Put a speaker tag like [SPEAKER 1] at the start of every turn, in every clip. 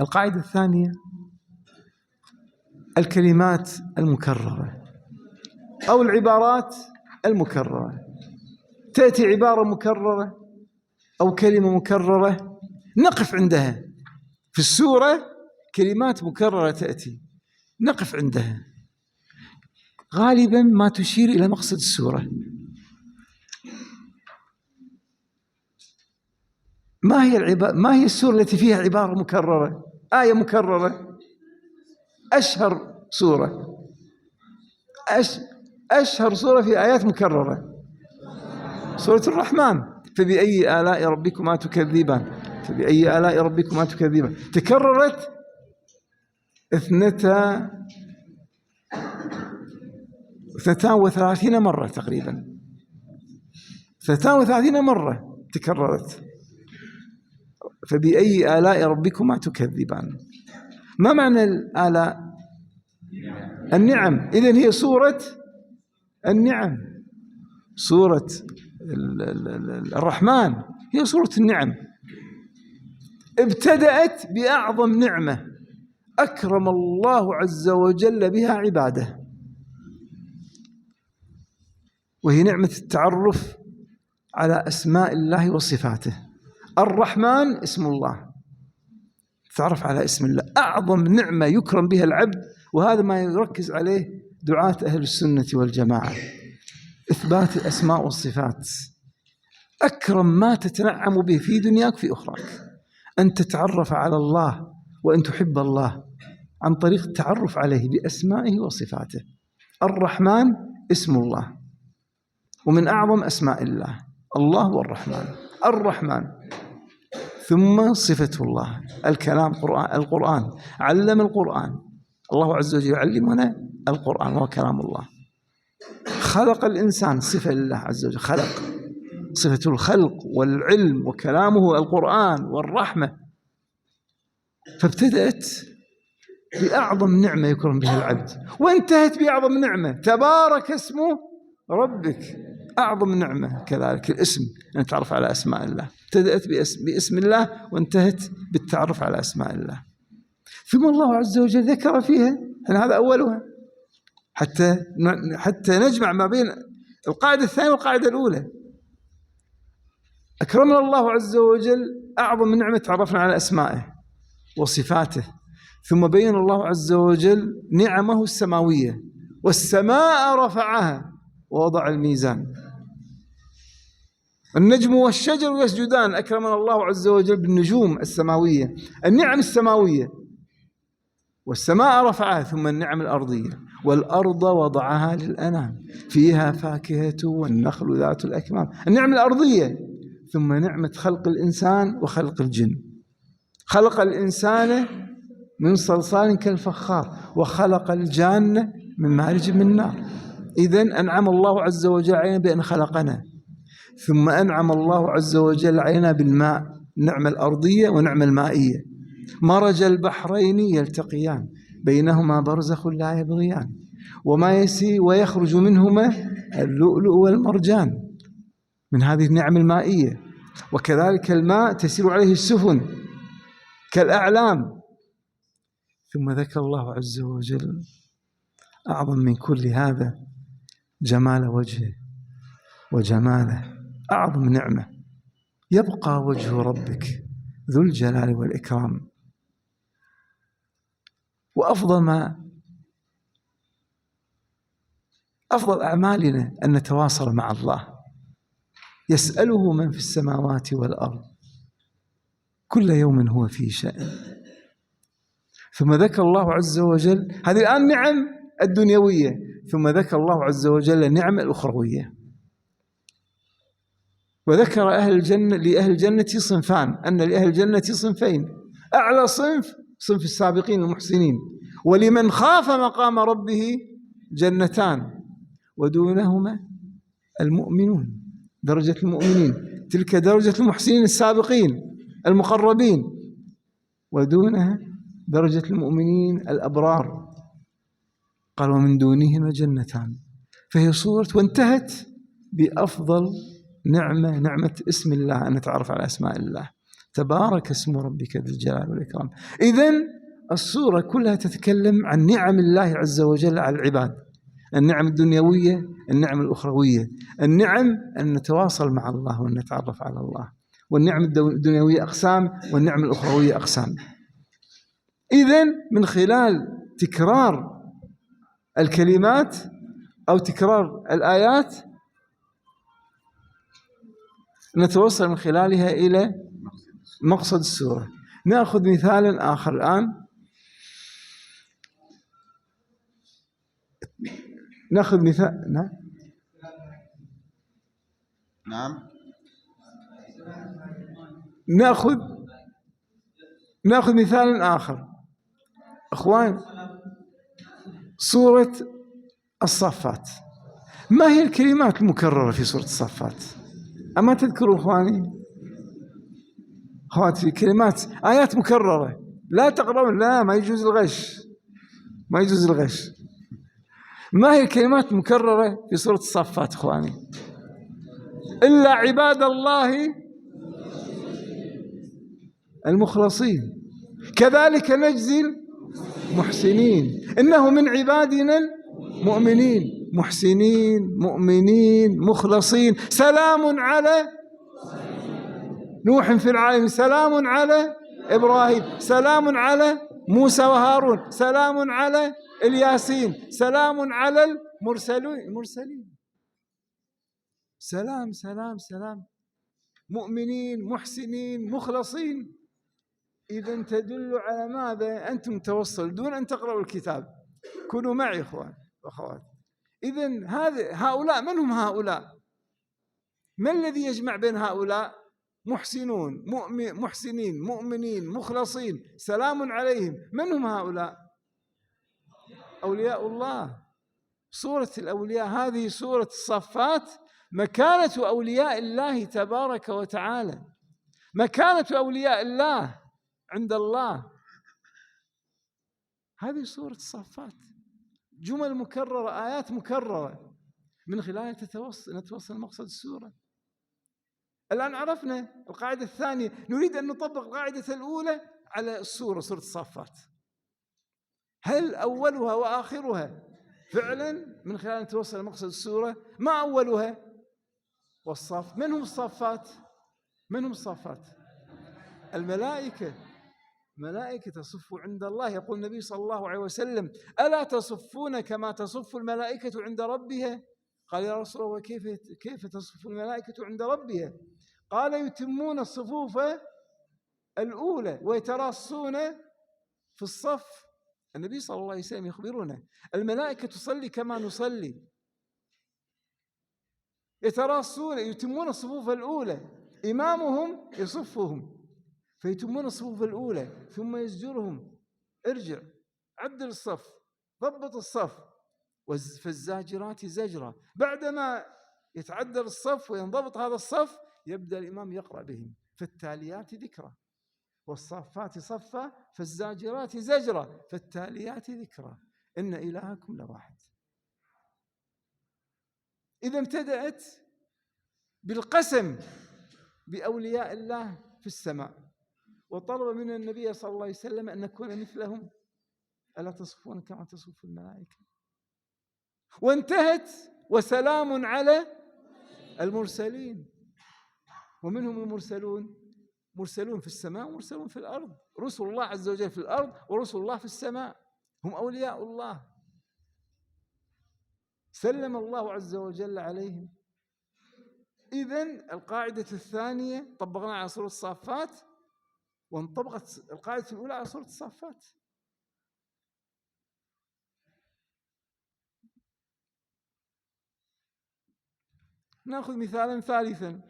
[SPEAKER 1] القاعدة الثانية الكلمات المكررة أو العبارات المكررة. تأتي عبارة مكررة أو كلمة مكررة نقف عندها. في السورة كلمات مكررة تأتي نقف عندها، غالبا ما تشير إلى مقصد السورة. ما هي السورة التي فيها عبارة مكررة، آية مكررة؟ أشهر سورة، أشهر سورة في آيات مكررة سورة الرحمن. فبأي آلاء ربكما تكذبان، فبأي آلاء ربكما تكذبان. تكررت 32 مرة تقريبا، 33 مرة تكررت. فبأي آلاء ربكما تكذبان. ما معنى الآلاء؟ النعم. إذن هي سورة النعم. سورة الرحمن هي سورة النعم. ابتدأت بأعظم نعمة أكرم الله عز وجل بها عباده، وهي نعمة التعرف على أسماء الله وصفاته. الرحمن اسم الله، تعرف على اسم الله، أعظم نعمة يكرم بها العبد. وهذا ما يركز عليه دعاة أهل السنة والجماعة، إثبات الأسماء والصفات. أكرم ما تتنعم به في دنياك وفي أخراك أن تتعرف على الله وأن تحب الله عن طريق التعرف عليه بأسمائه وصفاته. الرحمن اسم الله، ومن أعظم أسماء الله الله والرحمن. الرحمن، ثم صفة الله الكلام، القرآن. علم القرآن، الله عز وجل يعلمنا القرآن وهو كلام الله. خلق الإنسان، صفة لله عز وجل، خلق، صفة الخلق والعلم، وكلامه القرآن والرحمة. فابتدأت بأعظم نعمة يكرم بها العبد، وانتهت بأعظم نعمة تبارك اسم ربك. أعظم نعمة كذلك الاسم، أن تعرف على أسماء الله. ابتدأت باسم الله وانتهت بالتعرف على أسماء الله. ثم الله عز وجل ذكر فيها أن هذا أولها، حتى نجمع ما بين القاعدة الثانية والقاعدة الأولى. أكرمنا الله عز وجل أعظم نعمة تعرفنا على أسمائه وصفاته، ثم بين الله عز وجل نعمه السماوية. والسماء رفعها ووضع الميزان. النجم والشجر يسجدان، أكرمنا الله عز وجل بالنجوم السماوية، النعم السماوية. والسماء رفعها، ثم النعم الأرضية. والأرض وضعها للأنام، فيها فاكهة والنخل ذات الأكمام. النعم الأرضية. ثم نعمة خلق الإنسان وخلق الجن. خلق الإنسان من صلصال كالفخار، وخلق الجان من مارج من نار. إذن أنعم الله عز وجل علينا بأن خلقنا. ثم أنعم الله عز وجل علينا بالماء، النعمة الأرضية والنعمة المائية. مرج البحرين يلتقيان بينهما برزخ لا يبغيان وما يسي ويخرج منهما اللؤلؤ والمرجان، من هذه النعم المائية. وكذلك الماء تسير عليه السفن كالأعلام. ثم ذكر الله عز وجل أعظم من كل هذا جمال وجهه وجماله. أعظم نعمة يبقى وجه ربك ذو الجلال والإكرام. أفضل أعمالنا أن نتواصل مع الله. يسأله من في السماوات والأرض كل يوم هو في شأن. ثم ذكر الله عز وجل هذه الآن نعم الدنيوية، ثم ذكر الله عز وجل النعم الأخروية. وذكر لأهل الجنة صنفان، أن لأهل الجنة صنفين: أعلى صنف السابقين المحسنين، ولمن خاف مقام ربه جنتان، ودونهما المؤمنون، درجة المؤمنين، تلك درجة المحسنين السابقين المقربين، ودونها درجة المؤمنين الأبرار. قال: ومن دونهما جنتان. فهي صورة، وانتهت بأفضل نعمة اسم الله، أن نتعرف على أسماء الله، تبارك اسم ربك ذي الجلال والإكرام. إذن السورة كلها تتكلم عن نعم الله عز وجل على العباد، النعم الدنيوية، النعم الأخروية. النعم أن نتواصل مع الله وأن نتعرف على الله، والنعم الدنيوية أقسام والنعم الأخروية أقسام. إذن من خلال تكرار الكلمات أو تكرار الآيات نتوصل من خلالها إلى مقصد السورة. نأخذ مثالا آخر الآن، نأخذ مثال.
[SPEAKER 2] نعم.
[SPEAKER 1] نأخذ مثال آخر أخوان، سورة الصفات. ما هي الكلمات المكررة في سورة الصفات؟ أما تذكروا أخواني أخواتي كلمات آيات مكررة، لا تقرأون، لا ما يجوز الغش، ما يجوز الغش. ما هي الكلمات المكررة في سورة الصفات أخواني؟ إلا عباد الله المخلصين كذلك نجزي المحسنين إنه من عبادنا المؤمنين. محسنين، مؤمنين، مخلصين. سلام على نوح في العالمين، سلام على إبراهيم، سلام على موسى وهارون، سلام على الياسين، سلام على المرسلين. سلام سلام سلام، مؤمنين، محسنين، مخلصين. إذا تدل على ماذا؟ أنتم توصلوا دون أن تقرأوا الكتاب. كونوا معي إخوان وأخوات. إذن هؤلاء من هم هؤلاء؟ ما الذي يجمع بين هؤلاء؟ محسنون، محسنين، مؤمنين، مخلصين، سلام عليهم. من هم هؤلاء؟ أولياء الله. سورة الأولياء، هذه سورة الصفات. مكانة أولياء الله تبارك وتعالى، مكانة أولياء الله عند الله، هذه سورة الصفات. جمل مكررة، آيات مكررة، من خلالها نتوصل مقصد السورة. الآن عرفنا القاعدة الثانية، نريد أن نطبق القاعدة الأولى على السورة، سورة الصفات. هل أولها وآخرها فعلا من خلال نتوصل مقصد السورة؟ ما أولها والصف. من هم الصفات؟ من هم الصفات؟ الملائكة. ملائكة تصف عند الله. يقول النبي صلى الله عليه وسلم: ألا تصفون كما تصف الملائكة عند ربها؟ قال: يا رسول الله كيف تصف الملائكة عند ربها؟ قال: يتمون الصفوف الأولى ويتراصون في الصف. النبي صلى الله عليه وسلم يخبرنا الملائكة تصلي كما نصلي، يتراصون، يتمون الصفوف الأولى، إمامهم يصفهم فيتمون الصفوف الأولى، ثم يزجرهم: ارجع، عدل الصف، ضبط الصف. فالزاجرات زجرا. بعدما يتعدل الصف وينضبط هذا الصف يبدأ الإمام يقرأ بهم: فالتاليات ذكرا، والصافات صفا، فالزاجرات زجرا، فالتاليات ذكرا، إن إلهكم لواحد. إذا ابتدأت بالقسم بأولياء الله في السماء، وطلب من النبي صلى الله عليه وسلم أن نكون مثلهم، ألا تصفون كما تصف الملائكة. وانتهت: وسلام على المرسلين. ومنهم المرسلون، مرسلون في السماء ومرسلون في الأرض. رسل الله عز وجل في الأرض ورسل الله في السماء، هم أولياء الله، سلم الله عز وجل عليهم. إذن القاعدة الثانية طبقناها على سورة الصافات، وانطبقت القاعدة الأولى على سورة الصافات. نأخذ مثالا ثالثا،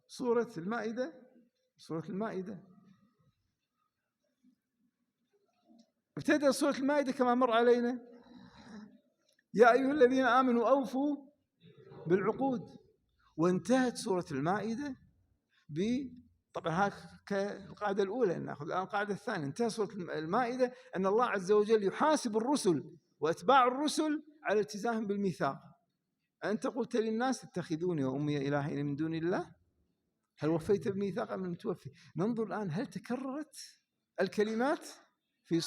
[SPEAKER 1] سورة المائدة. سورة المائدة ابتدأ سورة المائدة كما مر علينا: يا أيها الذين آمنوا أوفوا بالعقود. وانتهت سورة المائدة طبعا كالقاعدة الأولى. نأخذ الآن القاعدة الثانية. انتهت سورة المائدة أن الله عز وجل يحاسب الرسل وأتباع الرسل على التزامهم بالميثاق. أنت قلت للناس اتخذوني وأمي إلهين من دون الله، هل وفيت بميثاق أم لم توفي؟ ننظر الآن هل تكررت الكلمات في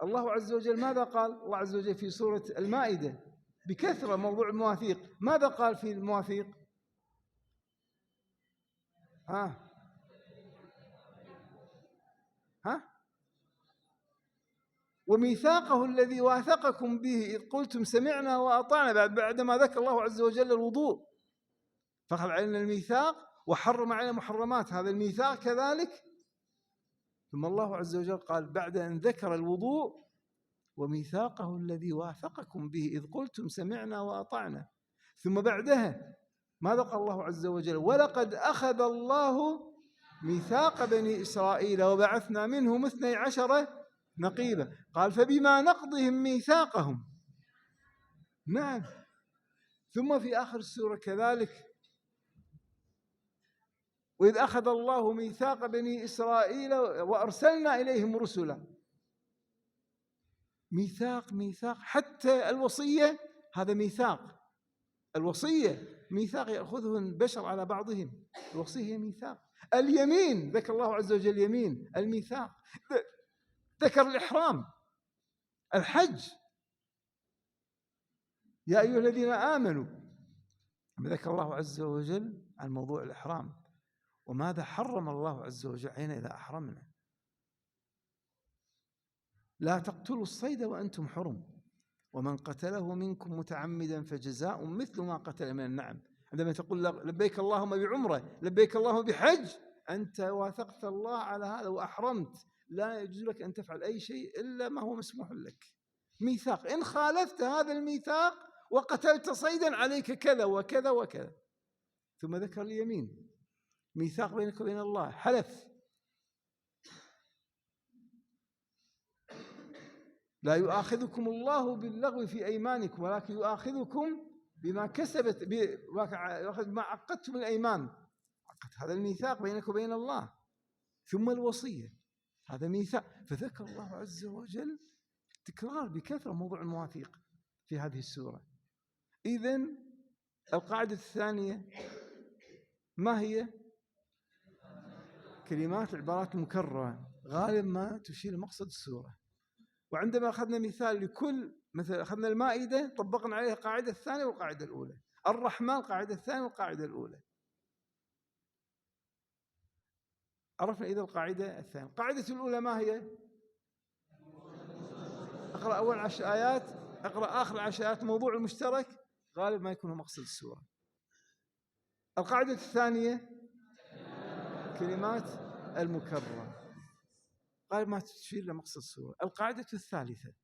[SPEAKER 1] الله عز وجل. ماذا قال الله عز وجل في سورة المائدة بكثرة موضوع المواثيق؟ ماذا قال في المواثيق؟ ها وميثاقه الذي واثقكم به إذ قلتم سمعنا وأطعنا، بعدما ذكر الله عز وجل الوضوء فأخذ علينا الميثاق وحرم علينا محرمات، هذا الميثاق كذلك. ثم الله عز وجل قال بعد أن ذكر الوضوء وميثاقه الذي واثقكم به إذ قلتم سمعنا وأطعنا، ثم بعدها ماذا قال الله عز وجل؟ ولقد أخذ الله ميثاق بني إسرائيل وبعثنا منهم 12 نقيبا، قال فبما نقضهم ميثاقهم. نعم. ثم في آخر السورة كذلك وإذ أخذ الله ميثاق بني إسرائيل وأرسلنا إليهم رسلا. ميثاق حتى الوصية هذا ميثاق، الوصية ميثاق يأخذه البشر على بعضهم، الوصية ميثاق. اليمين ذكر الله عز وجل يمين، الميثاق. ذكر الإحرام، الحج، يا أيها الذين آمنوا. ذكر الله عز وجل عن موضوع الإحرام، وماذا حرم الله عز وجل علينا إذا أحرمنا؟ لا تقتلوا الصيد وأنتم حرم ومن قتله منكم متعمدا فجزاء مثل ما قتل من النعم. عندما تقول لبيك اللهم بعمرة، لبيك اللهم بحج، أنت واثقت الله على هذا وأحرمت، لا يجوز لك أن تفعل أي شيء إلا ما هو مسموح لك. ميثاق، إن خالفت هذا الميثاق وقتلت صيدا عليك كذا وكذا وكذا. ثم ذكر اليمين، ميثاق بينك وبين الله، حلف. لا يؤاخذكم الله باللغو في أيمانكم ولكن يؤاخذكم بما كسبت، بما عقدتم الأيمان. هذا الميثاق بينك وبين الله. ثم الوصية، هذا ميثاق. فذكر الله عز وجل تكرار بكثرة موضوع المواثيق في هذه السورة. إذن القاعدة الثانية ما هي؟ كلمات العبارات المكررة غالب ما تشير مقصد السورة. وعندما أخذنا مثال لكل، مثل أخذنا المائدة طبقنا عليها القاعدة الثانية والقاعدة الأولى، الرحمن القاعدة الثانية والقاعدة الأولى. عرفنا إذا القاعدة الثانية. القاعدة الأولى ما هي؟ أقرأ أول 10 آيات، أقرأ آخر 10 آيات، موضوع المشترك غالب ما يكون مقصد السورة. القاعدة الثانية كلمات المكررة غالب ما تشير لمقصد السورة. القاعدة الثالثة